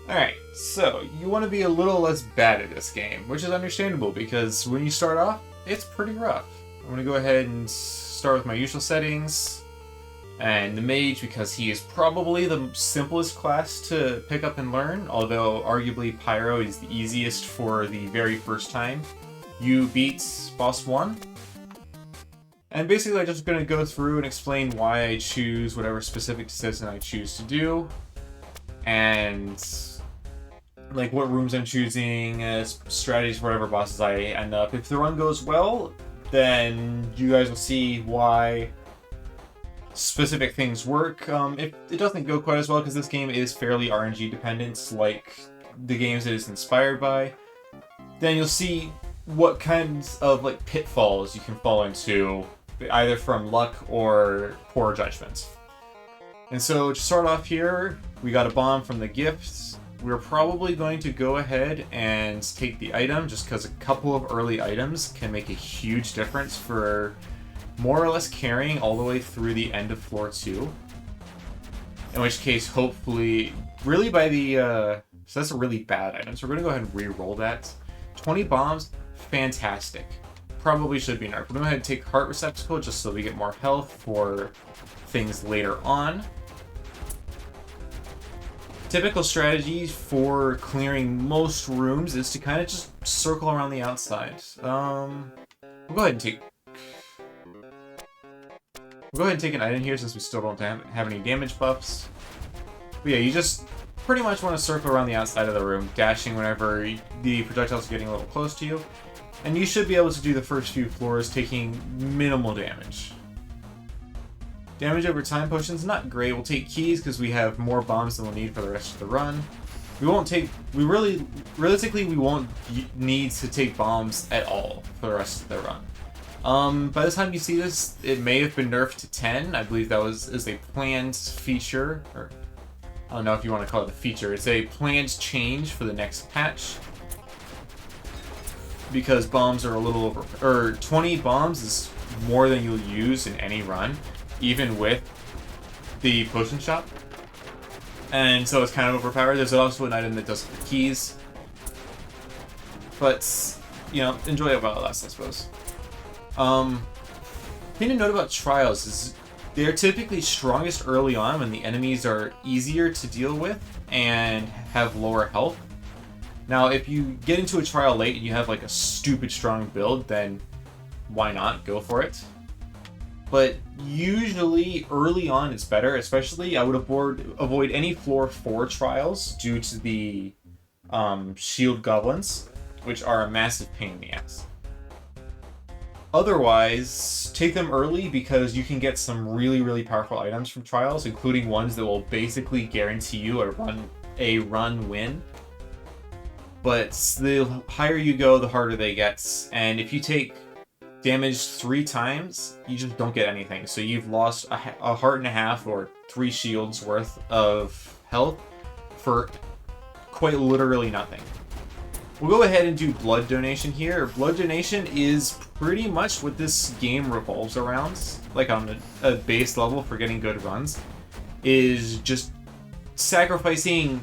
Alright, so you want to be a little less bad at this game, which is understandable because when you start off, it's pretty rough. I'm going to go ahead and start with my usual settings, and the mage because he is probably the simplest class to pick up and learn, although arguably Pyro is the easiest for the very first time you beat boss 1. And basically I'm just going to go through and explain why I choose whatever specific decision I choose to do, and like what rooms I'm choosing, strategies for whatever bosses I end up. If the run goes well, then you guys will see why specific things work. If it doesn't go quite as well, because this game is fairly RNG dependent, like the games it is inspired by, then you'll see what kinds of like pitfalls you can fall into, either from luck or poor judgment. And so to start off here, we got a bomb from the gifts. We're probably going to go ahead and take the item just because a couple of early items can make a huge difference for more or less carrying all the way through the end of floor 2. In which case, hopefully, really by the, so that's a really bad item, so we're going to go ahead and re-roll that. 20 bombs, fantastic. Probably should be nerfed. We're going to go ahead and take Heart Receptacle just so we get more health for things later on. Typical strategy for clearing most rooms is to kind of just circle around the outside. We'll go ahead and take an item here since we still don't have any damage buffs. But yeah, you just pretty much want to circle around the outside of the room, dashing whenever the projectiles are getting a little close to you. And you should be able to do the first few floors taking minimal damage. Damage over time potions, not great. We'll take keys because we have more bombs than we'll need for the rest of the run. Realistically, we won't need to take bombs at all for the rest of the run. By the time you see this, it may have been nerfed to 10. I believe that is a planned feature, or I don't know if you want to call it a feature. It's a planned change for the next patch. Because bombs are a little over, or 20 bombs is more than you'll use in any run, even with the potion shop. And so it's kind of overpowered. There's also an item that does the keys. But, you know, enjoy it while it lasts, I suppose. Thing to note about trials is they're typically strongest early on when the enemies are easier to deal with and have lower health. Now, if you get into a trial late and you have like a stupid strong build, then why not? Go for it. But usually early on it's better, especially I would avoid any floor 4 trials due to the shield goblins, which are a massive pain in the ass. Otherwise, take them early because you can get some really, really powerful items from trials, including ones that will basically guarantee you a run win. But the higher you go, the harder they get, and if you take damage 3 times, you just don't get anything. So you've lost a heart and a half or 3 shields worth of health for quite literally nothing. We'll go ahead and do blood donation here. Blood donation is pretty much what this game revolves around, like on a base level for getting good runs, is just sacrificing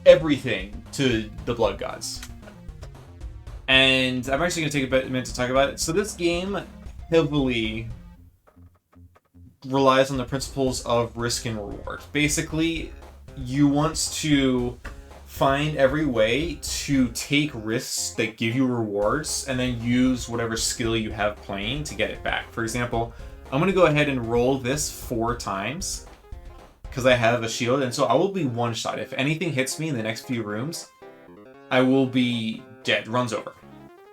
everything to the blood gods. And I'm actually going to take a minute to talk about it. So this game heavily relies on the principles of risk and reward. Basically, you want to find every way to take risks that give you rewards and then use whatever skill you have playing to get it back. For example, I'm going to go ahead and roll this 4 times because I have a shield, and so I will be one-shot. If anything hits me in the next few rooms, I will be dead. Run's over.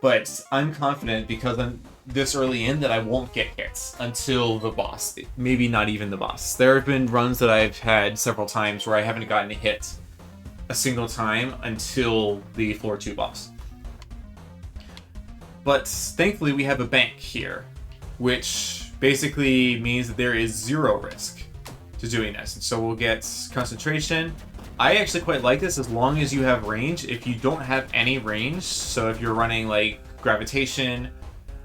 But I'm confident because I'm this early in that I won't get hits until the boss. Maybe not even the boss. There have been runs that I've had several times where I haven't gotten a hit a single time until the floor 2 boss. But thankfully we have a bank here, which basically means that there is 0 risk to doing this. And so we'll get concentration. I actually quite like this as long as you have range. If you don't have any range, so if you're running like gravitation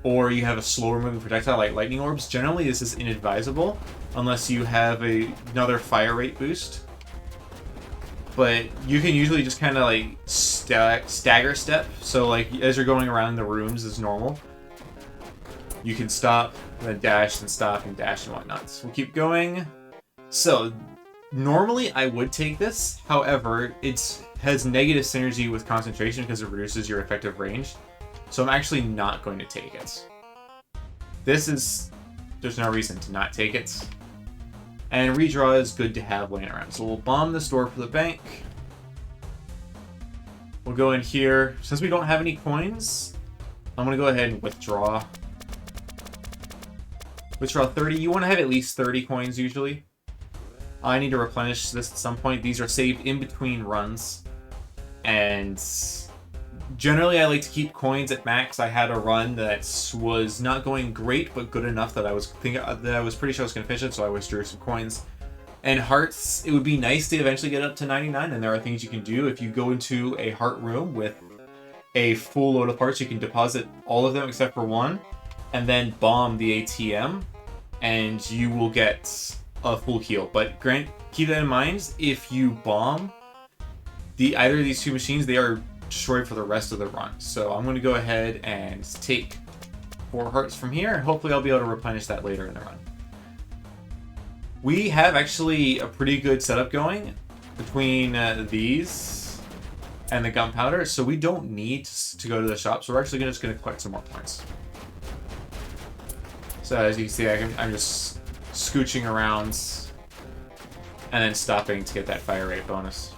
or you have a slower moving projectile like lightning orbs, generally this is inadvisable unless you have another fire rate boost. but you can usually just kind of like stagger step. So like as you're going around the rooms as normal, you can stop, then dash, and stop, and dash, and whatnot. So we'll keep going. So normally I would take this, however, it has negative synergy with concentration because it reduces your effective range. So I'm actually not going to take it. There's no reason to not take it. And redraw is good to have laying around. So we'll bomb this door for the bank. We'll go in here. Since we don't have any coins, I'm going to go ahead and withdraw. Withdraw 30. You want to have at least 30 coins usually. I need to replenish this at some point. These are saved in between runs. And generally I like to keep coins at max. I had a run that was not going great, but good enough that I was pretty sure I was going to finish it, so I withdrew some coins. And hearts, it would be nice to eventually get up to 99, and there are things you can do. If you go into a heart room with a full load of hearts, you can deposit all of them except for one, and then bomb the ATM, and you will get a full heal. But keep that in mind, if you bomb either of these two machines, they are destroyed for the rest of the run. So I'm going to go ahead and take 4 hearts from here, and hopefully I'll be able to replenish that later in the run. We have actually a pretty good setup going between these and the gunpowder, so we don't need to go to the shop, so we're actually just going to collect some more points. So as you can see, I'm just scooching around and then stopping to get that fire rate bonus.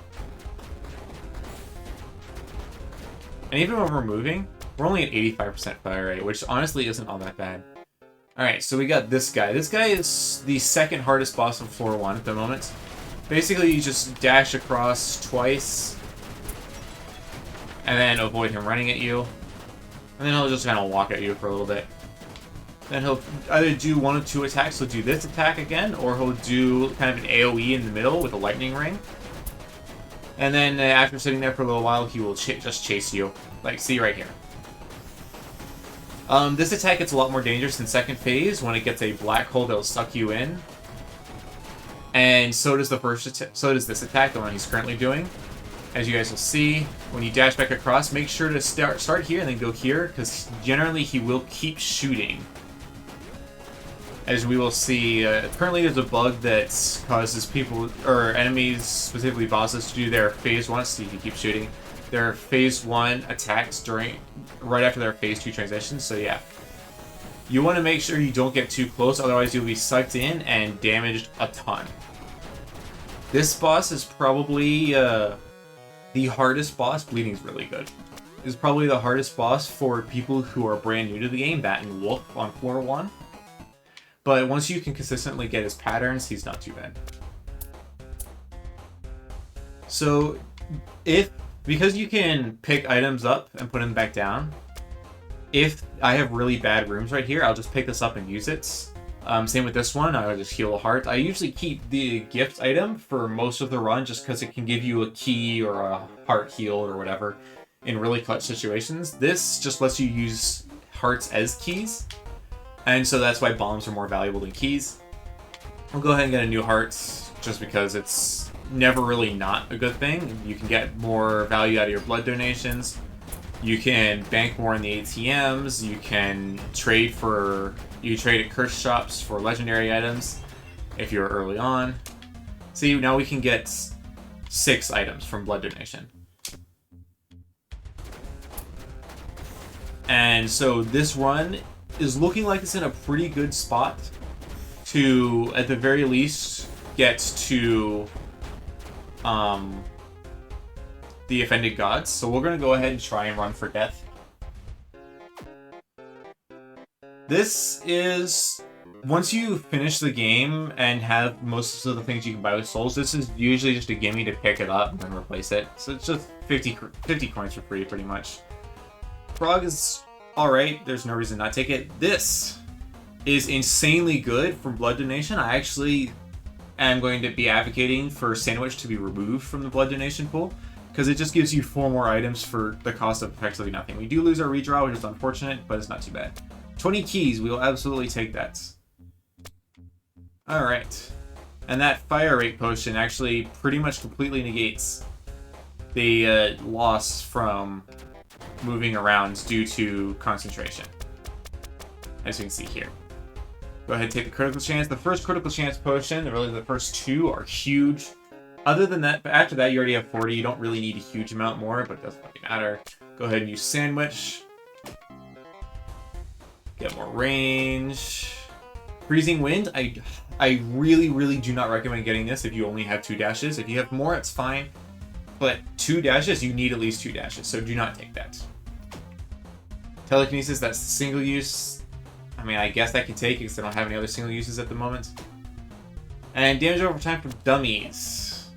And even when we're moving, we're only at 85% fire rate, which honestly isn't all that bad. Alright, so we got this guy. This guy is the second hardest boss on floor 1 at the moment. Basically, you just dash across twice, and then avoid him running at you. And then he'll just kind of walk at you for a little bit. Then he'll either do 1 of 2 attacks. He'll do this attack again, or he'll do kind of an AoE in the middle with a lightning ring. And then after sitting there for a little while, he will just chase you. Like, see right here. This attack gets a lot more dangerous in second phase when it gets a black hole that'll suck you in. And so does this attack, the one he's currently doing. As you guys will see, when you dash back across, make sure to start here and then go here, because generally he will keep shooting. As we will see, currently there's a bug that causes people, or enemies, specifically bosses, to do their phase 1, so you can keep shooting, their phase 1 attacks right after their phase 2 transitions, so yeah. You want to make sure you don't get too close, otherwise you'll be sucked in and damaged a ton. This boss is probably the hardest boss. Bleeding's really good. This is probably the hardest boss for people who are brand new to the game, Bat and Wolf on floor 1. But once you can consistently get his patterns, he's not too bad. So, because you can pick items up and put them back down, if I have really bad rooms right here, I'll just pick this up and use it. Same with this one, I'll just heal a heart. I usually keep the gift item for most of the run just because it can give you a key or a heart healed or whatever in really clutch situations. This just lets you use hearts as keys. And so that's why bombs are more valuable than keys. I'll go ahead and get a new heart, just because it's never really not a good thing. You can get more value out of your blood donations. You can bank more in the ATMs. You can trade at curse shops for legendary items if you're early on. See, now we can get 6 items from blood donation. And so this run is looking like it's in a pretty good spot to, at the very least, get to the offended gods. So we're going to go ahead and try and run for death. This is, once you finish the game and have most of the things you can buy with souls, this is usually just a gimme to pick it up and then replace it. So it's just 50 coins for free, pretty much. Frog is alright, there's no reason not to take it. This is insanely good from blood donation. I actually am going to be advocating for Sandwich to be removed from the blood donation pool, because it just gives you 4 more items for the cost of effectively nothing. We do lose our redraw, which is unfortunate, but it's not too bad. 20 keys, we will absolutely take that. Alright. And that fire rate potion actually pretty much completely negates the loss from moving around due to concentration, as you can see here. Go ahead and take the critical chance. The first critical chance potion, really the first two, are huge. Other than that, after that, you already have 40. You don't really need a huge amount more, but it doesn't really matter. Go ahead and use Sandwich. Get more range. Freezing Wind, I really, really do not recommend getting this if you only have 2 dashes. If you have more, it's fine. But 2 dashes, you need at least 2 dashes, so do not take that. Telekinesis, that's single use. I mean, I guess I can take it because I don't have any other single uses at the moment. And damage over time from dummies.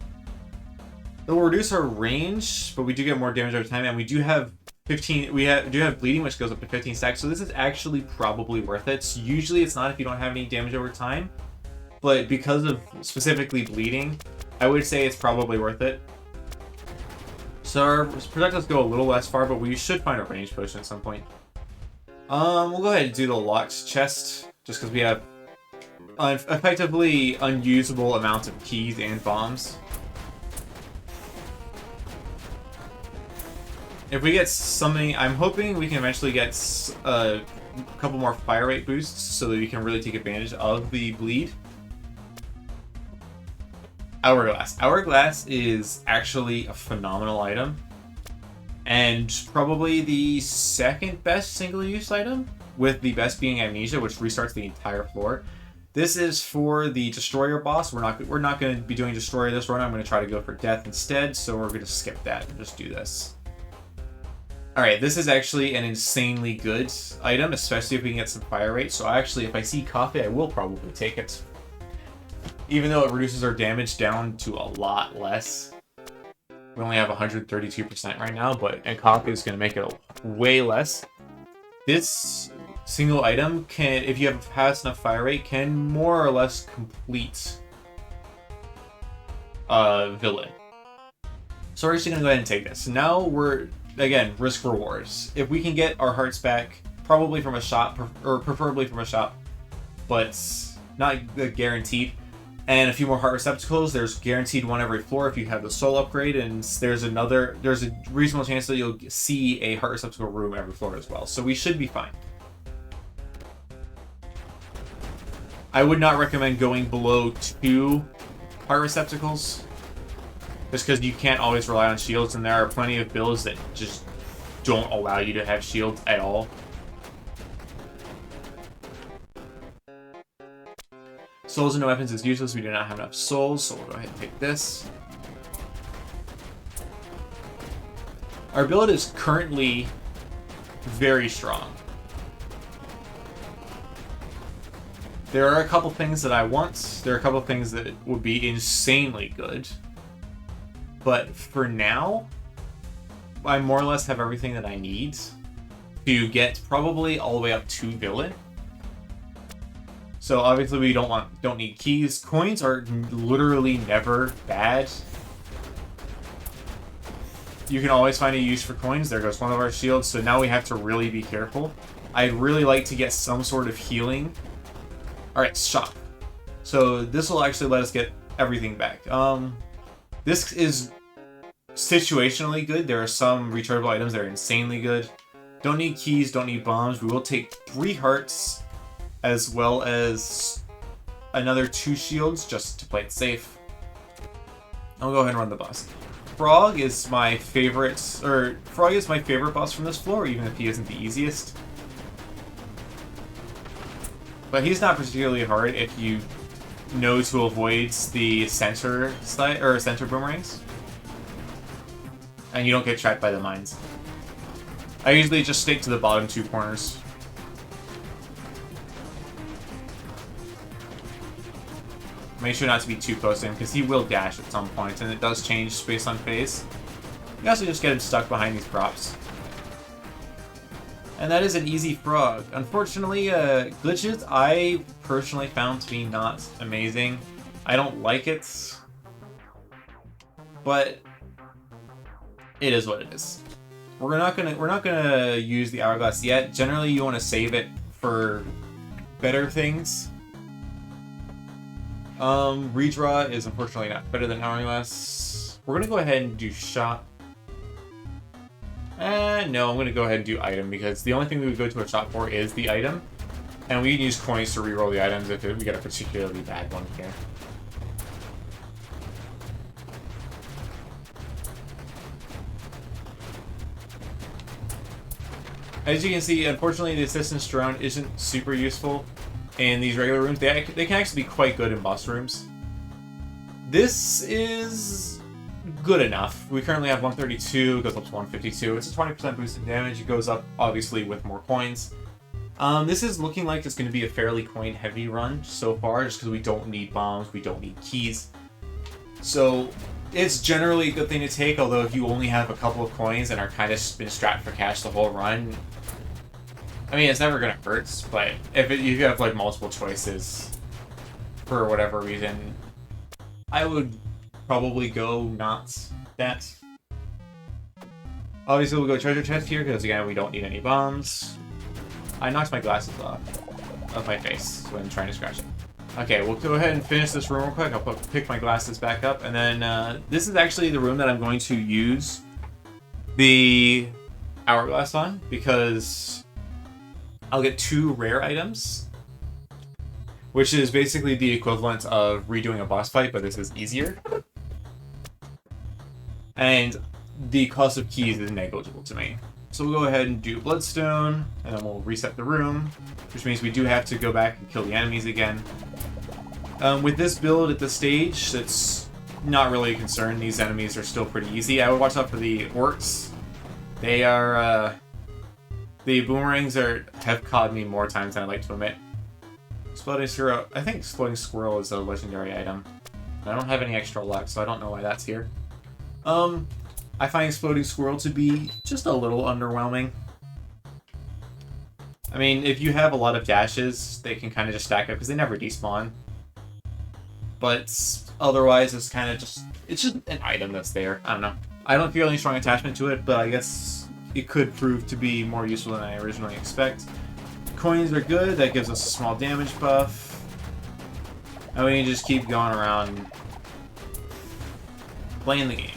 It will reduce our range, but we do get more damage over time, and we do have 15. We do have bleeding, which goes up to 15 stacks. So this is actually probably worth it. Usually, it's not if you don't have any damage over time, but because of specifically bleeding, I would say it's probably worth it. So our projectiles go a little less far, but we should find a range potion at some point. We'll go ahead and do the locked chest, just because we have effectively unusable amounts of keys and bombs. If we get something, I'm hoping we can eventually get a couple more fire rate boosts so that we can really take advantage of the bleed. Hourglass. Hourglass is actually a phenomenal item. And probably the second best single-use item, with the best being Amnesia, which restarts the entire floor. This is for the Destroyer boss. We're not going to be doing Destroyer this run. I'm going to try to go for Death instead, so we're going to skip that and just do this. Alright, this is actually an insanely good item, especially if we can get some fire rate. So actually, if I see coffee, I will probably take it. Even though it reduces our damage down to a lot less. We only have 132% right now, and coffee is going to make it way less. This single item can, if you have enough fire rate, can more or less complete villain. So we're actually going to go ahead and take this. Now we're, again, risk rewards. If we can get our hearts back, probably from a shop, or preferably from a shop, but not guaranteed. And a few more heart receptacles. There's guaranteed one every floor if you have the soul upgrade, and there's a reasonable chance that you'll see a heart receptacle room every floor as well. So we should be fine. I would not recommend going below 2 heart receptacles, just because you can't always rely on shields, and there are plenty of builds that just don't allow you to have shields at all. Souls and no weapons is useless. We do not have enough souls, so we'll go ahead and take this. Our build is currently very strong. There are a couple things that I want. There are a couple things that would be insanely good. But for now, I more or less have everything that I need to get probably all the way up to villain. So obviously we don't need keys. Coins are literally never bad. You can always find a use for coins. There goes one of our shields. So now we have to really be careful. I'd really like to get some sort of healing. Alright, shop. So this will actually let us get everything back. This is situationally good. There are some rechargeable items that are insanely good. Don't need keys, don't need bombs. We will take 3 hearts, as well as another 2 shields, just to play it safe. I'll go ahead and run the boss. Frog is my favorite boss from this floor, even if he isn't the easiest. But he's not particularly hard if you know to avoid the center boomerangs, and you don't get trapped by the mines. I usually just stick to the bottom 2 corners. Make sure not to be too close to him, because he will dash at some point, and it does change based on phase. You also just get him stuck behind these props. And that is an easy frog. Unfortunately, glitches I personally found to be not amazing. I don't like it, but it is what it is. We're not gonna use the hourglass yet. Generally, you want to save it for better things. Redraw is unfortunately not better than Hourglass. We're gonna go ahead and do shop. No, I'm gonna go ahead and do item because the only thing we would go to a shop for is the item. And we can use coins to reroll the items if we get a particularly bad one here. As you can see, unfortunately, the assistance drone isn't super useful in these regular rooms. They can actually be quite good in boss rooms. This is good enough. We currently have 132, it goes up to 152. It's a 20% boost in damage. It goes up, obviously, with more coins. This is looking like it's going to be a fairly coin-heavy run so far, just because we don't need bombs, we don't need keys. So it's generally a good thing to take, although if you only have a couple of coins and are kind of been strapped for cash the whole run, I mean, it's never going to hurt, but if you have like multiple choices for whatever reason, I would probably go not that. Obviously, we'll go treasure chest here, because again, we don't need any bombs. I knocked my glasses off of my face when trying to scratch it. Okay, we'll go ahead and finish this room real quick. I'll pick my glasses back up, and then this is actually the room that I'm going to use the hourglass on, because I'll get 2 rare items, which is basically the equivalent of redoing a boss fight, but this is easier. And the cost of keys is negligible to me. So we'll go ahead and do Bloodstone, and then we'll reset the room, which means we do have to go back and kill the enemies again. With this build at this stage, it's not really a concern. These enemies are still pretty easy. I would watch out for the orcs. They are, the boomerangs have caught me more times than I'd like to admit. Exploding Squirrel, I think Exploding Squirrel is a legendary item. I don't have any extra luck, so I don't know why that's here. I find Exploding Squirrel to be just a little underwhelming. I mean, if you have a lot of dashes, they can kind of just stack up because they never despawn. But otherwise, it's kind of just, it's just an item that's there. I don't know. I don't feel any strong attachment to it, but I guess it could prove to be more useful than I originally expect. Coins are good. That gives us a small damage buff. And we can just keep going around playing the game.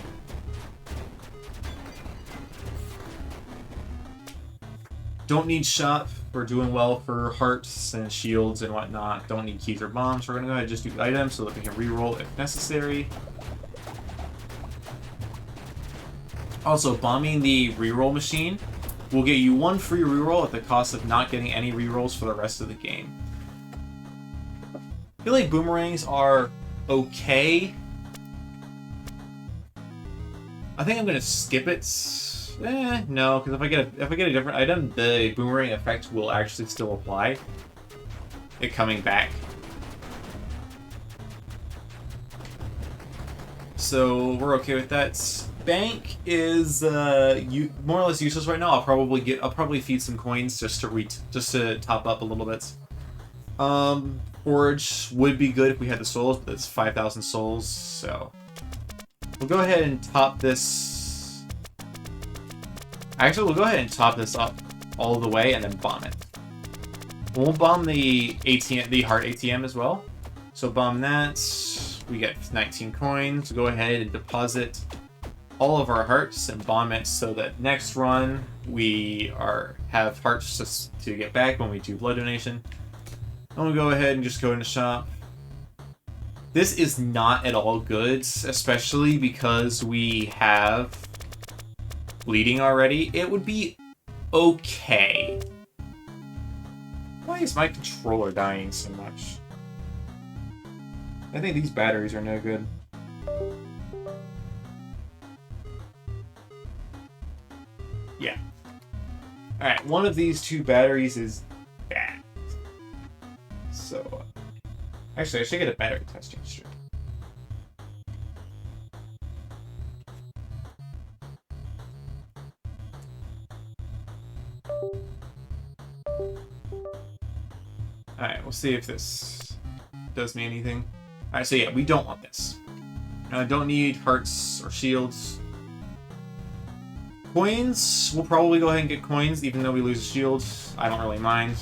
Don't need shop. We're doing well for hearts and shields and whatnot. Don't need keys or bombs. We're going to go ahead and just do items so that we can reroll if necessary. Also, bombing the reroll machine will get you 1 free reroll at the cost of not getting any rerolls for the rest of the game. I feel like boomerangs are okay. I think I'm going to skip it. No, because if I get a different item, the boomerang effect will actually still apply. It coming back. So we're okay with that. Bank is more or less useless right now. I'll probably feed some coins just to top up a little bit. Forge would be good if we had the souls, but it's 5,000 souls, so we'll go ahead and top this. Actually, we'll go ahead and top this up all the way and then bomb it. We'll bomb the ATM, the heart ATM as well. So bomb that. We get 19 coins. Go ahead and deposit all of our hearts and bomb it so that next run we have hearts to get back when we do blood donation. I'm gonna go ahead and just go into shop. This is not at all good, especially because we have bleeding already. It would be okay. Why is my controller dying so much? I think these batteries are no good. Yeah. Alright, one of these 2 batteries is bad. So, actually, I should get a battery testing strip. Alright, we'll see if this does me anything. Alright, so yeah, we don't want this. Don't need hearts or shields. Coins, we'll probably go ahead and get coins, even though we lose a shield. I don't really mind.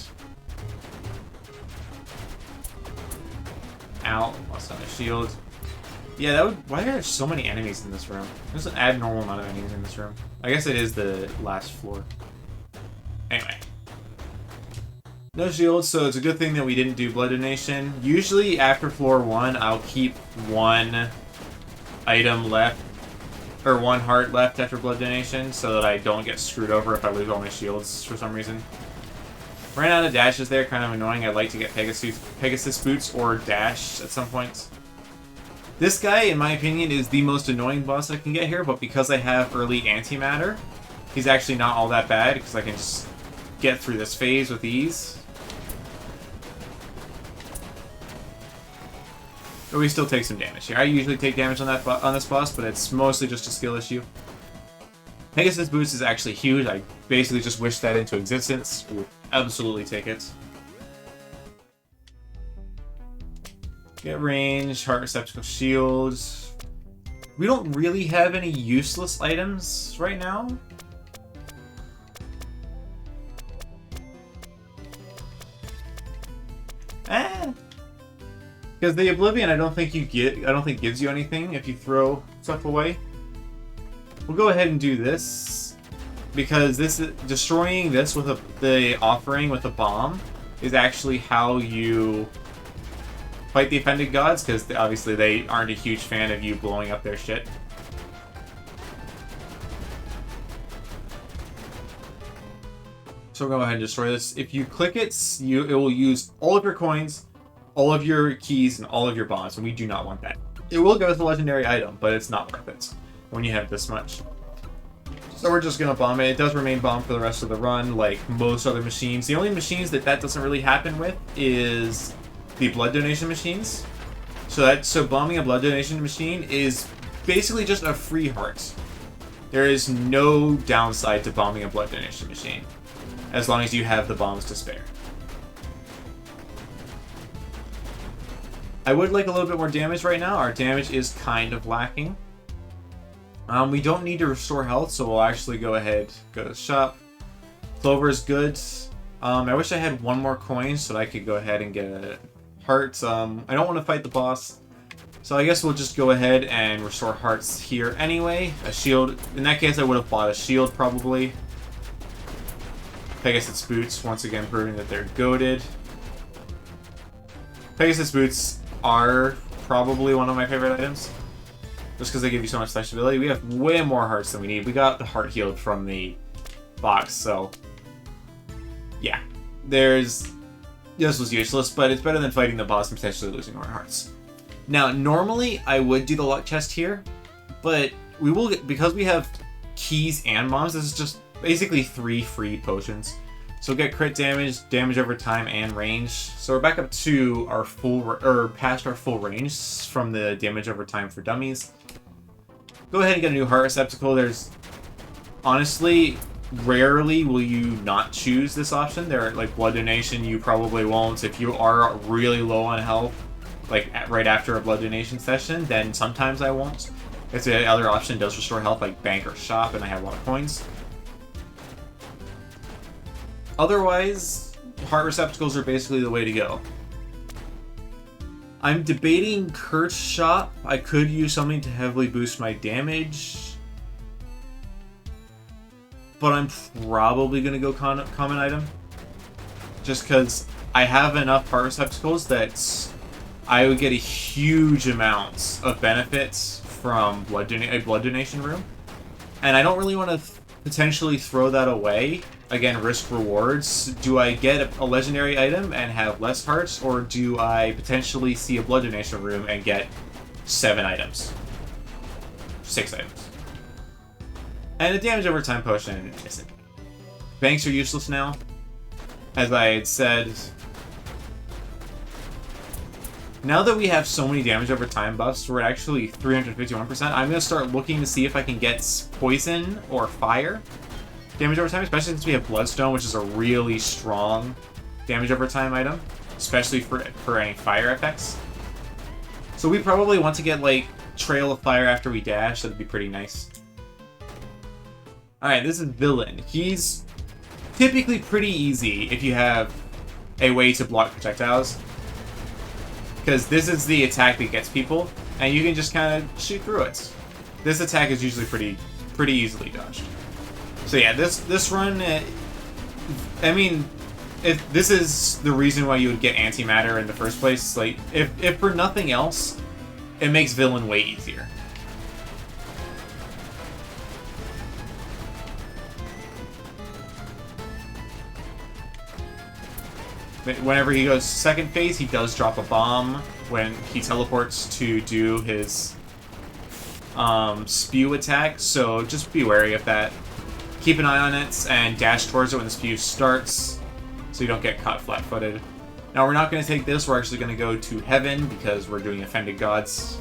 out. Lost on the shield. Yeah, that would... Why are there so many enemies in this room? There's an abnormal amount of enemies in this room. I guess it is the last floor. Anyway. No shield, so it's a good thing that we didn't do blood donation. Usually after floor 1, I'll keep one item left, or one heart left after blood donation, so that I don't get screwed over if I lose all my shields for some reason. Ran out of dashes there, kind of annoying. I'd like to get Pegasus boots or dash at some point. This guy, in my opinion, is the most annoying boss I can get here, but because I have early antimatter, he's actually not all that bad, because I can just get through this phase with ease. But we still take some damage here. I usually take damage on this boss, but it's mostly just a skill issue. Pegasus boots is actually huge. I basically just wish that into existence. Would absolutely take it. Get range, heart receptacle shields. We don't really have any useless items right now. Because the Oblivion, I don't think gives you anything if you throw stuff away. We'll go ahead and do this, because destroying this with the offering with a bomb is actually how you fight the offended gods, because obviously they aren't a huge fan of you blowing up their shit. So we'll go ahead and destroy this. If you click it, it will use all of your coins, all of your keys, and all of your bombs, and we do not want that. It will go as a legendary item, but it's not worth it when you have this much. So we're just going to bomb it. It does remain bombed for the rest of the run, like most other machines. The only machines that doesn't really happen with is the blood donation machines. So bombing a blood donation machine is basically just a free heart. There is no downside to bombing a blood donation machine, as long as you have the bombs to spare. I would like a little bit more damage right now. Our damage is kind of lacking. We don't need to restore health, so we'll actually go ahead, go to the shop. Clover is good. I wish I had one more coin so that I could go ahead and get a heart. I don't want to fight the boss, so I guess we'll just go ahead and restore hearts here anyway. A shield. In that case, I would have bought a shield probably. Pegasus boots, once again proving that they're goated. Pegasus boots are probably one of my favorite items, just because they give you so much flexibility. We have way more hearts than we need. We got the heart healed from the box, so yeah. This was useless, but it's better than fighting the boss and potentially losing our hearts. Now, normally I would do the luck chest here, but we will get, because we have keys and bombs, this is just basically 3 free potions. So get crit damage, damage over time, and range. So we're back up to our past our full range from the damage over time for dummies. Go ahead and get a new heart receptacle. There's honestly, rarely will you not choose this option. There, like blood donation, you probably won't. If you are really low on health, like right after a blood donation session, then sometimes I won't. If the other option does restore health, like bank or shop, and I have a lot of coins. Otherwise, heart receptacles are basically the way to go. I'm debating Kurt's shop. I could use something to heavily boost my damage, but I'm probably going to go common item, just because I have enough heart receptacles that I would get a huge amount of benefits from a blood donation room, and I don't really want to potentially throw that away. Again, risk rewards. Do I get a legendary item and have less hearts, or do I potentially see a blood donation room and get 7 items? 6 items. And a damage over time potion isn't. Banks are useless now. As I had said, now that we have so many damage over time buffs, we're actually 351%. I'm going to start looking to see if I can get poison or fire damage over time, especially since we have Bloodstone, which is a really strong damage over time item, especially for any fire effects. So we probably want to get like Trail of Fire after we dash. That'd be pretty nice. Alright, this is Villain. He's typically pretty easy if you have a way to block projectiles, because this is the attack that gets people, and you can just kind of shoot through it. This attack is usually pretty easily dodged. So yeah, this run, I mean, if this is the reason why you would get antimatter in the first place, like if for nothing else, it makes villain way easier. Whenever he goes second phase, he does drop a bomb when he teleports to do his spew attack, so just be wary of that. Keep an eye on it and dash towards it when the spew starts so you don't get caught flat-footed. Now we're not going to take this, we're actually going to go to heaven because we're doing offended gods.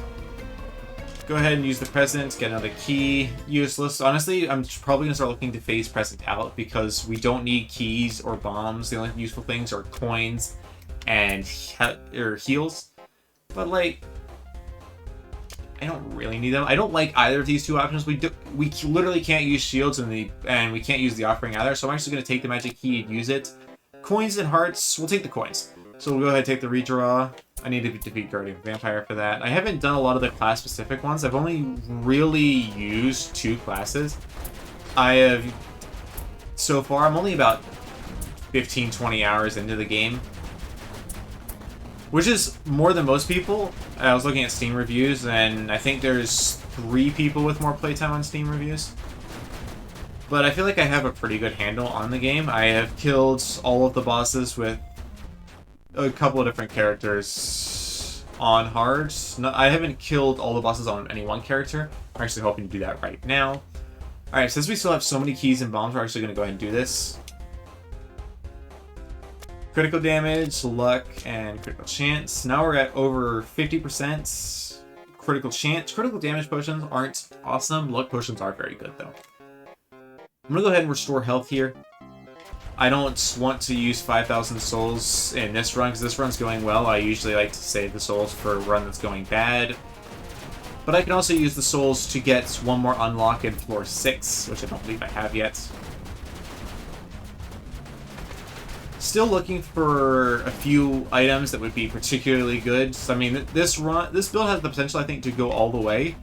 Go ahead and use the present, get another key. Useless. Honestly, I'm probably going to start looking to phase present out because we don't need keys or bombs. The only useful things are coins and heals. But like, I don't really need them. I don't like either of these two options. We literally can't use shields and we can't use the offering either. So I'm actually going to take the magic key and use it. Coins and hearts. We'll take the coins. So we'll go ahead and take the redraw. I need to defeat Guardian Vampire for that. I haven't done a lot of the class-specific ones. I've only really used 2 classes. So far, I'm only about 15-20 hours into the game, which is more than most people. I was looking at Steam reviews, and I think there's 3 people with more playtime on Steam reviews. But I feel like I have a pretty good handle on the game. I have killed all of the bosses with a couple of different characters on hard. I haven't killed all the bosses on any one character. I'm actually hoping to do that right now. Alright, since we still have so many keys and bombs, we're actually going to go ahead and do this. Critical damage, luck, and critical chance. Now we're at over 50% critical chance. Critical damage potions aren't awesome. Luck potions are very good, though. I'm going to go ahead and restore health here. I don't want to use 5,000 souls in this run, because this run's going well. I usually like to save the souls for a run that's going bad. But I can also use the souls to get one more unlock in floor 6, which I don't believe I have yet. Still looking for a few items that would be particularly good. So, I mean, this build has the potential, I think, to go all the way.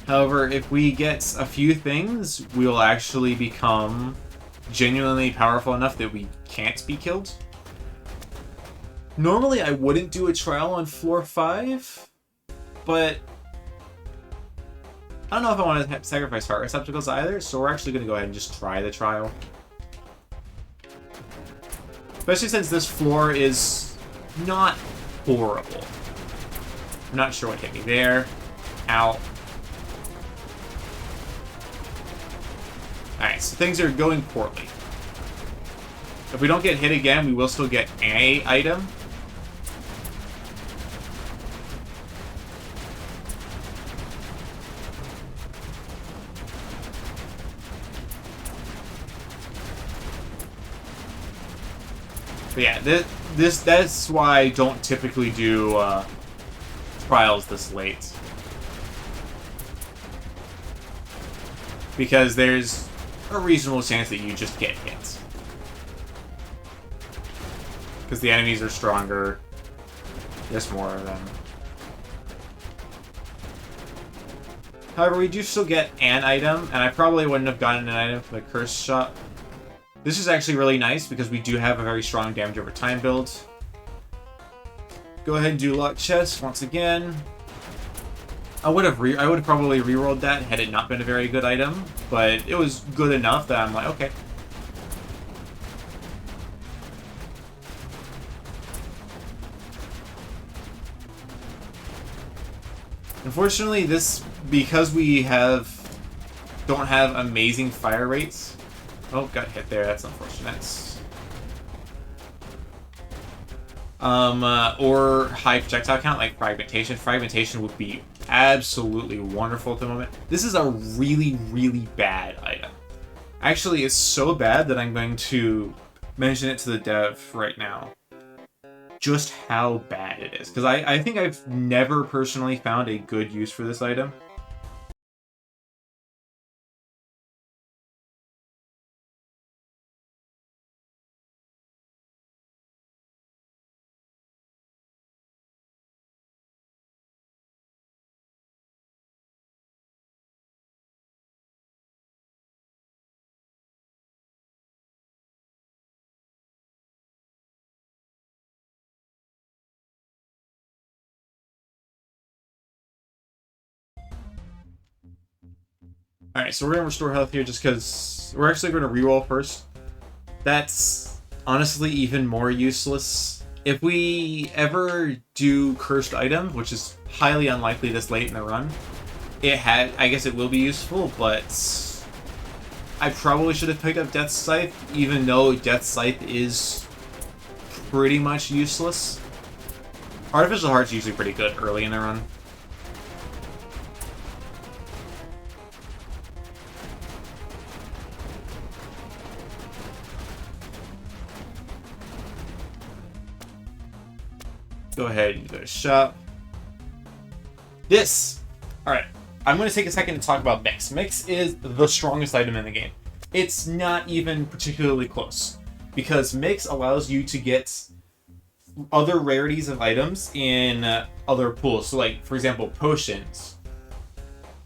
However, if we get a few things, we'll actually become genuinely powerful enough that we can't be killed. Normally, I wouldn't do a trial on floor 5, but I don't know if I want to sacrifice heart receptacles either, so we're actually going to go ahead and just try the trial. Especially since this floor is not horrible. I'm not sure what hit me there. Ow. Alright, so things are going poorly. If we don't get hit again, we will still get an item. But yeah, that's why I don't typically do trials this late. Because there's a reasonable chance that you just get hit. Because the enemies are stronger. There's more of them. However, we do still get an item, and I probably wouldn't have gotten an item from the Curse Shop. This is actually really nice because we do have a very strong damage over time build. Go ahead and do Lock Chest once again. I would have probably rerolled that had it not been a very good item, but it was good enough that I'm like, okay. Unfortunately, because we don't have amazing fire rates. Oh, got hit there. That's unfortunate. Or high projectile count like fragmentation. Fragmentation would be absolutely wonderful at the moment. This is a really, really bad item. Actually, it's so bad that I'm going to mention it to the dev right now. Just how bad it is. Because I think I've never personally found a good use for this item. Alright, so we're going to restore health here just because we're actually going to reroll first. That's honestly even more useless. If we ever do cursed item, which is highly unlikely this late in the run, I guess it will be useful, but I probably should have picked up Death Scythe, even though Death Scythe is pretty much useless. Artificial Heart's usually pretty good early in the run. Go ahead and go to shop. This! Alright, I'm going to take a second to talk about Mix. Mix is the strongest item in the game. It's not even particularly close, because Mix allows you to get other rarities of items in other pools. So like, for example, potions.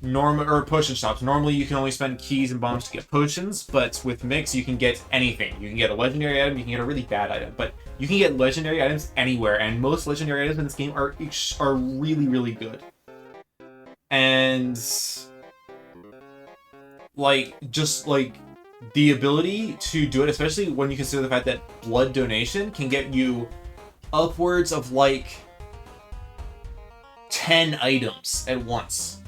Potion shops. Normally you can only spend keys and bombs to get potions, but with Mix you can get anything. You can get a legendary item, you can get a really bad item, but you can get legendary items anywhere, and most legendary items in this game are really, really good. And just the ability to do it, especially when you consider the fact that blood donation can get you upwards of 10 items at once.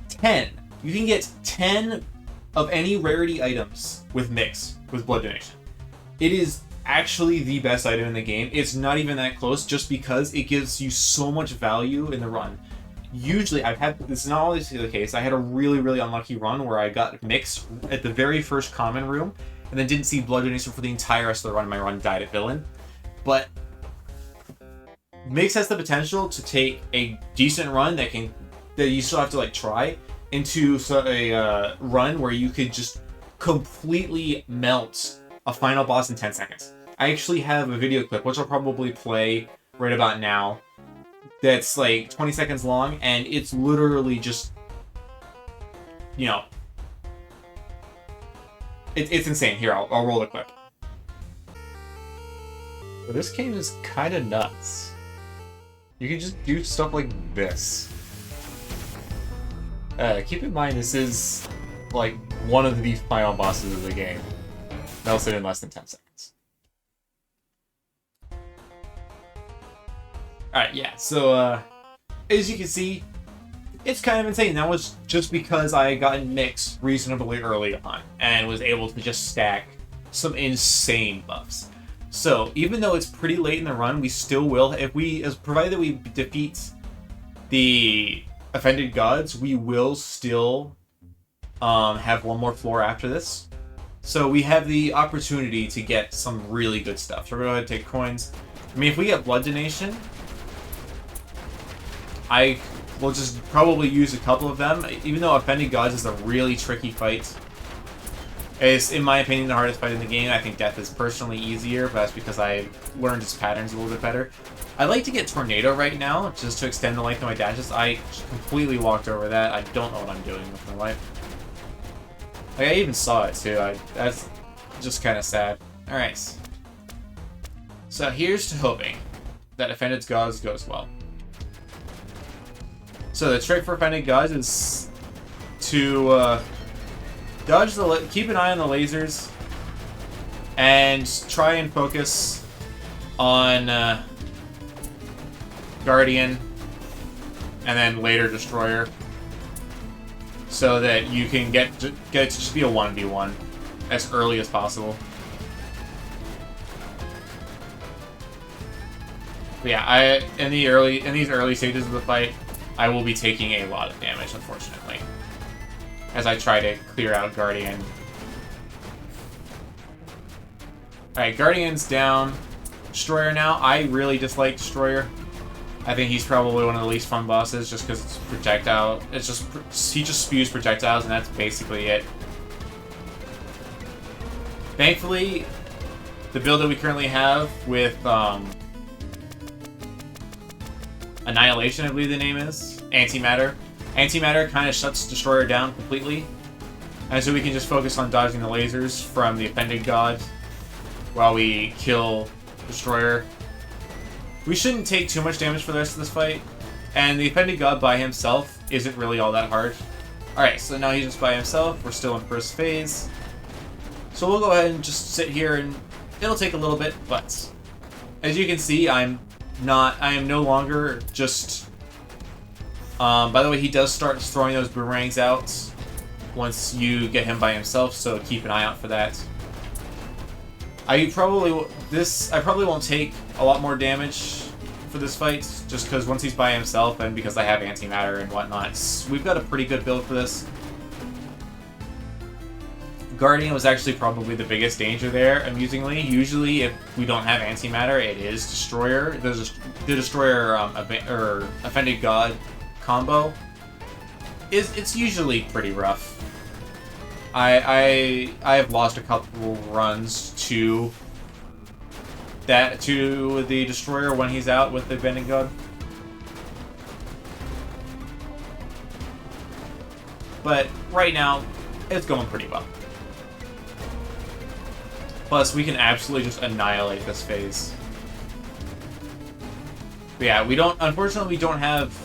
10. You can get 10 of any rarity items with Mix, with blood donation. It is actually the best item in the game. It's not even that close, just because it gives you so much value in the run. Usually, this is not always the case, I had a really, really unlucky run where I got Mix at the very first common room, and then didn't see blood donation for the entire rest of the run. My run died at villain. But Mix has the potential to take a decent run that you still have to try into a run where you could just completely melt a final boss in 10 seconds. I actually have a video clip, which I'll probably play right about now, that's 20 seconds long, and it's literally just, it's insane. Here, I'll roll the clip. So this game is kind of nuts. You can just do stuff like this. Keep in mind, this is one of the final bosses of the game. Melts it in less than 10 seconds. Alright, yeah, so, as you can see, it's kind of insane. That was just because I had gotten Mix reasonably early on, and was able to just stack some insane buffs. So, even though it's pretty late in the run, we still will, provided that we defeat the Offended Gods, we will still have one more floor after this. So we have the opportunity to get some really good stuff. So we're going to go ahead and take coins. I mean, if we get blood donation, I will just probably use a couple of them. Even though Offended Gods is a really tricky fight. It's, in my opinion, the hardest fight in the game. I think Death is personally easier, but that's because I learned its patterns a little bit better. I'd like to get Tornado right now, just to extend the length of my dashes. I completely walked over that. I don't know what I'm doing with my life. I even saw it, too. That's just kind of sad. Alright. So here's to hoping that Offended Gods goes well. So the trick for Offended Gods is to keep an eye on the lasers, and try and focus on Guardian, and then later Destroyer, so that you can get it to just be a 1v1 as early as possible. But yeah, in these early stages of the fight, I will be taking a lot of damage, unfortunately, as I try to clear out Guardian. Alright, Guardian's down. Destroyer now. I really dislike Destroyer. I think he's probably one of the least fun bosses, just because it's projectile. It's just, he just spews projectiles, and that's basically it. Thankfully, the build that we currently have with Annihilation, I believe the name is, Antimatter. Antimatter kind of shuts Destroyer down completely, and so we can just focus on dodging the lasers from the Offended God while we kill Destroyer. We shouldn't take too much damage for the rest of this fight, and the Offended God by himself isn't really all that hard. Alright, so now he's just by himself. We're still in first phase. So we'll go ahead and just sit here, and it'll take a little bit, but as you can see, I am no longer just... by the way, he does start throwing those boomerangs out once you get him by himself, so keep an eye out for that. I probably won't take a lot more damage for this fight, just because once he's by himself and because I have antimatter and whatnot, we've got a pretty good build for this. Guardian was actually probably the biggest danger there, amusingly. Usually, if we don't have antimatter, it is Destroyer. The Destroyer Offended God combo. It's usually pretty rough. I have lost a couple runs to the Destroyer when he's out with the Offended God. But right now, it's going pretty well. Plus, we can absolutely just annihilate this phase. But yeah, unfortunately, we don't have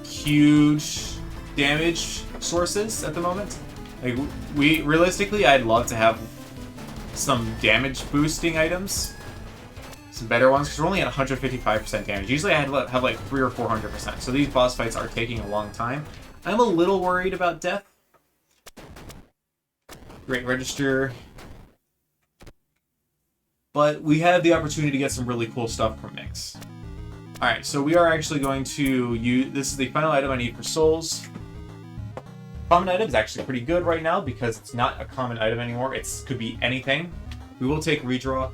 huge damage sources at the moment. Like, realistically, I'd love to have some damage boosting items. Some better ones, because we're only at 155% damage. Usually I have like 300 or 400%, so these boss fights are taking a long time. I'm a little worried about death. Great Register. But we have the opportunity to get some really cool stuff from Mix. Alright, so we are actually going to use... This is the final item I need for souls. Common item is actually pretty good right now because it's not a common item anymore. It could be anything. We will take Redraw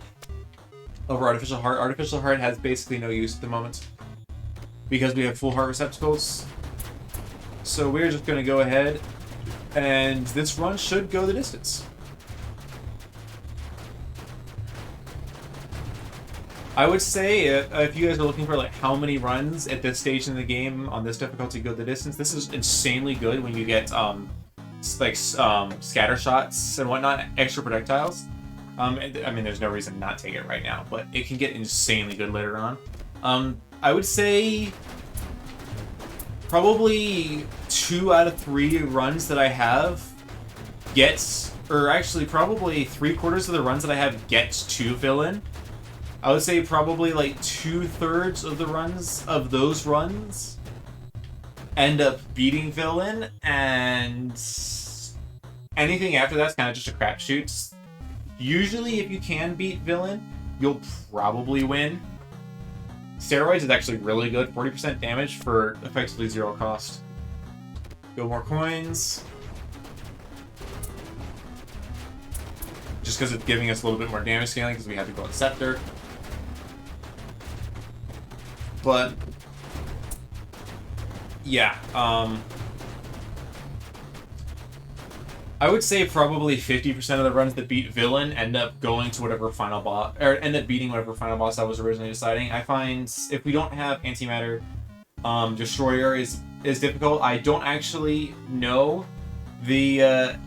over Artificial Heart. Artificial Heart has basically no use at the moment because we have full heart receptacles. So we're just going to go ahead, and this run should go the distance. I would say if you guys are looking for like how many runs at this stage in the game on this difficulty go the distance, this is insanely good when you get scatter shots and whatnot, extra projectiles. I mean, there's no reason not to take it right now, but it can get insanely good later on. I would say probably 2 out of 3 runs that I have or actually probably 3/4 of the runs that I have gets to villain. I would say probably like 2/3 of the runs of those runs end up beating villain, and anything after that's kind of just a crapshoot. Usually, if you can beat villain, you'll probably win. Steroids is actually really good, 40% damage for effectively 0 cost. Go more coins. Just because it's giving us a little bit more damage scaling because we have to go on Scepter. But yeah, I would say probably 50% of the runs that beat villain end up going to whatever final boss, or end up beating whatever final boss I was originally deciding. I find if we don't have antimatter, Destroyer is difficult. I don't actually know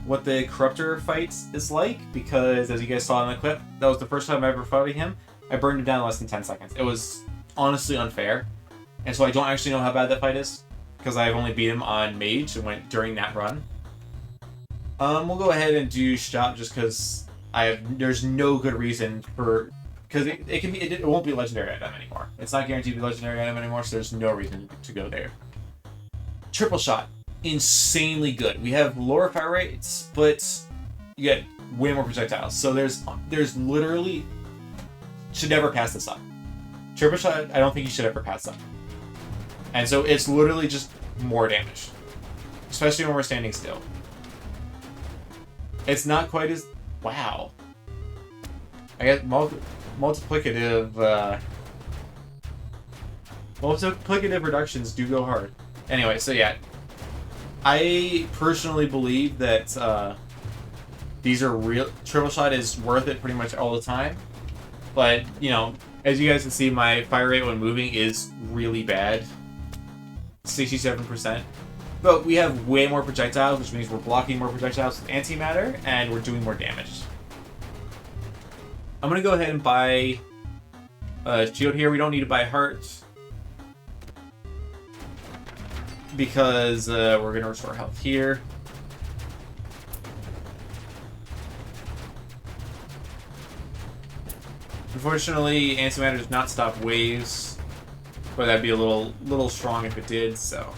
what the Corruptor fight is like, because as you guys saw in the clip, that was the first time I ever fought him. I burned him down in less than 10 seconds. It was honestly unfair, and so I don't actually know how bad that fight is because I've only beat him on Mage and went during that run. We'll go ahead and do Shop just because there's no good reason for, because it won't be a legendary item anymore. It's not guaranteed to be a legendary item anymore, so there's no reason to go there. Triple Shot, insanely good. We have lower fire rates, but you get way more projectiles. So there's literally, should never pass this up. Triple Shot, I don't think you should ever pass up. And so it's literally just more damage, especially when we're standing still. It's not quite as... Wow. I guess multiplicative reductions do go hard. Anyway, so yeah. I personally believe that these are real... Triple Shot is worth it pretty much all the time. But, you know, as you guys can see, my fire rate when moving is really bad. 67%. But we have way more projectiles, which means we're blocking more projectiles with antimatter, and we're doing more damage. I'm going to go ahead and buy a shield here. We don't need to buy hearts, because we're going to restore health here. Unfortunately, antimatter does not stop waves, but that'd be a little strong if it did, so.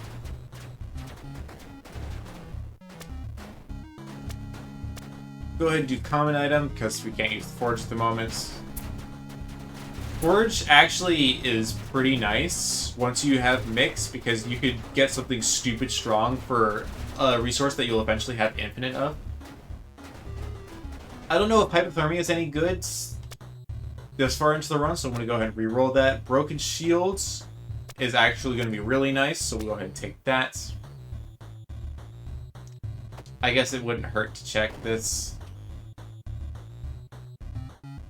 Go ahead and do common item, because we can't use the Forge at the moment. Forge actually is pretty nice once you have Mix, because you could get something stupid strong for a resource that you'll eventually have infinite of. I don't know if Hypothermia is any good this far into the run, so I'm going to go ahead and re-roll that. Broken Shields is actually going to be really nice, so we'll go ahead and take that. I guess it wouldn't hurt to check this.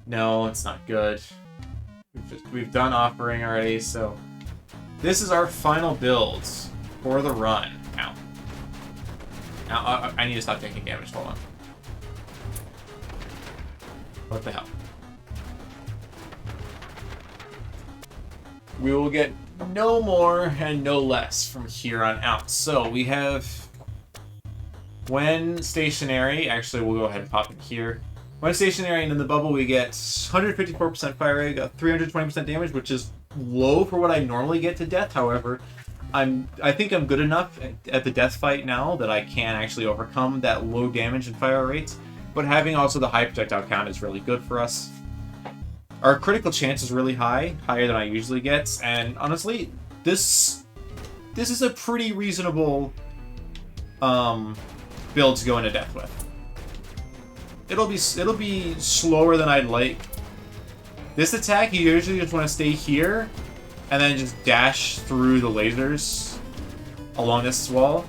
No, it's not good. We've done Offering already, so... This is our final build for the run. Ow. Now, I need to stop taking damage. Hold on. What the hell? We will get no more and no less from here on out. So we have when stationary. Actually, we'll go ahead and pop in here. When stationary and in the bubble, we get 154% fire rate, got 320% damage, which is low for what I normally get to death. However, I think I'm good enough at the death fight now that I can actually overcome that low damage and fire rates. But having also the high projectile count is really good for us. Our critical chance is really high, higher than I usually get, and honestly, this is a pretty reasonable build to go into death with. It'll be slower than I'd like. This attack, you usually just want to stay here, and then just dash through the lasers along this wall.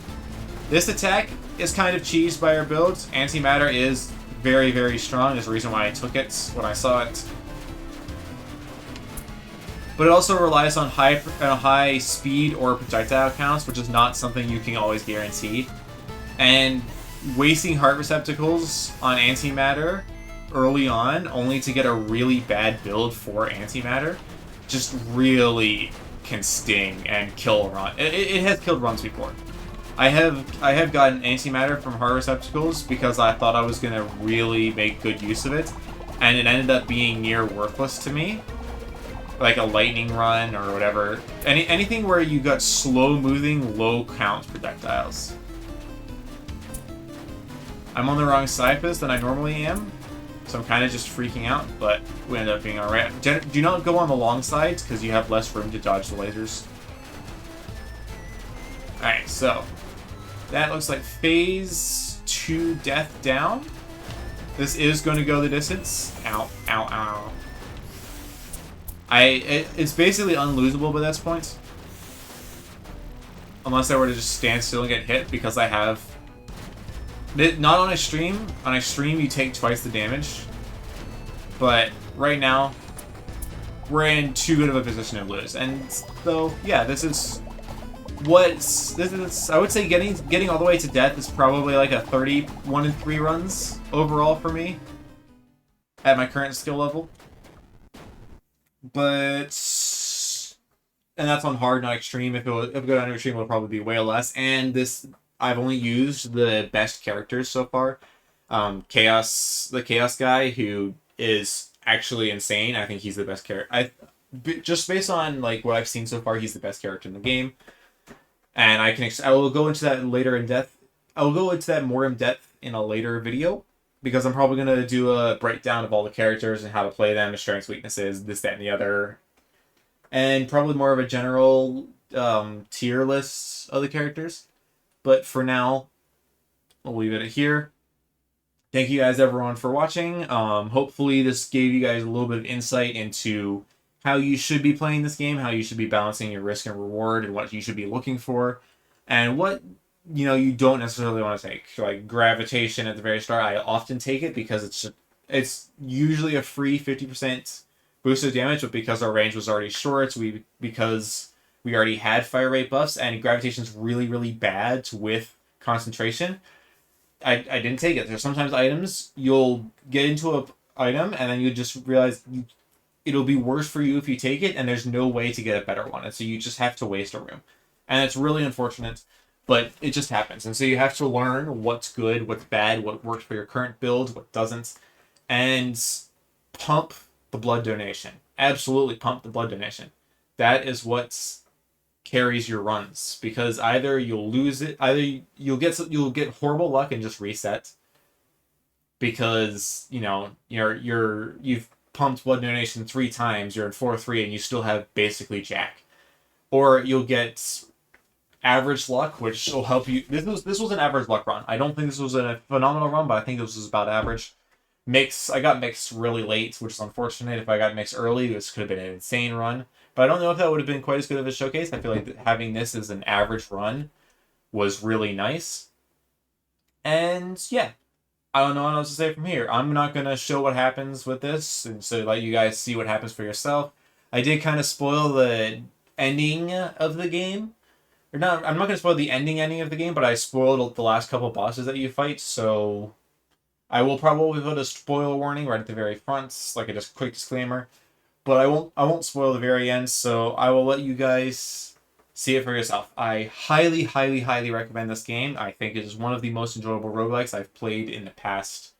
This attack is kind of cheesed by our builds. Antimatter is very, very strong. There's a reason why I took it when I saw it. But it also relies on high speed or projectile counts, which is not something you can always guarantee. And wasting heart receptacles on antimatter early on, only to get a really bad build for antimatter, just really can sting and kill a run. It has killed runs before. I have gotten antimatter from heart receptacles because I thought I was gonna really make good use of it, and it ended up being near worthless to me. Like a lightning run or whatever. Anything where you got slow-moving, low-count projectiles. I'm on the wrong side of this than I normally am, so I'm kind of just freaking out, but we ended up being alright. Do not go on the long sides, because you have less room to dodge the lasers. Alright, so that looks like phase 2 death down. This is going to go the distance. Ow, ow, ow. It's basically unlosable by this point. Unless I were to just stand still and get hit, because I have... Not on a stream. On a stream, you take twice the damage. But right now, we're in too good of a position to lose. And so, yeah, this is... I would say getting all the way to death is probably like a 31-3 runs overall for me. At my current skill level. But... And that's on hard, not extreme. If it go down to extreme, it'll probably be way less. And this... I've only used the best characters so far. The Chaos guy, who is actually insane. I think he's the best character. Just based on like what I've seen so far, he's the best character in the game. And I will go into that later in depth. I will go into that more in depth in a later video, because I'm probably gonna do a breakdown of all the characters and how to play them, the strengths, weaknesses, this, that, and the other, and probably more of a general tier list of the characters. But for now, I'll leave it here. Thank you guys, everyone, for watching. Hopefully this gave you guys a little bit of insight into how you should be playing this game, how you should be balancing your risk and reward, and what you should be looking for, and what you don't necessarily want to take. Like gravitation at the very start, I often take it because it's usually a free 50% boost of damage, but because our range was already short, because we already had fire rate buffs, and gravitation's really, really bad with concentration. I didn't take it. There's sometimes items, you'll get into an item, and then you just realize it'll be worse for you if you take it, and there's no way to get a better one. And so you just have to waste a room. And it's really unfortunate, but it just happens. And so you have to learn what's good, what's bad, what works for your current build, what doesn't, and pump the blood donation. Absolutely pump the blood donation. That is what carries your runs, because either you'll lose it, either you'll get horrible luck and just reset, because you've pumped blood donation 3 times, you're in 4-3 and you still have basically jack, or you'll get average luck, which will help you. This was an average luck run. I don't think this was a phenomenal run, but I think this was about average. I got mixed really late, which is unfortunate. If I got mixed early, this could have been an insane run. But I don't know if that would have been quite as good of a showcase. I feel like having this as an average run was really nice. And yeah, I don't know what else to say from here. I'm not going to show what happens with this, and so let you guys see what happens for yourself. I did kind of spoil the ending of the game. Or not, I'm not going to spoil the ending of the game, but I spoiled the last couple bosses that you fight, so I will probably put a spoiler warning right at the very front, like a just quick disclaimer. But I won't spoil the very end, so I will let you guys see it for yourself. I highly, highly, highly recommend this game. I think it is one of the most enjoyable roguelikes I've played in the past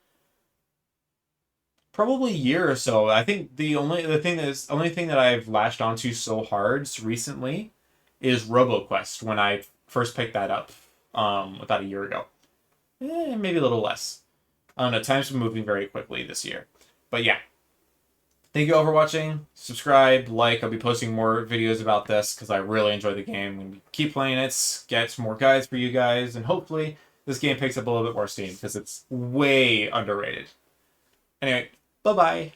probably year or so. I think the only thing that I've latched onto so hard recently is RoboQuest, when I first picked that up about a year ago. Maybe a little less. I don't know, time's been moving very quickly this year. But yeah. Thank you all for watching. Subscribe, like. I'll be posting more videos about this because I really enjoy the game. I'm going to keep playing it, get more guides for you guys, and hopefully this game picks up a little bit more steam because it's way underrated. Anyway, bye-bye.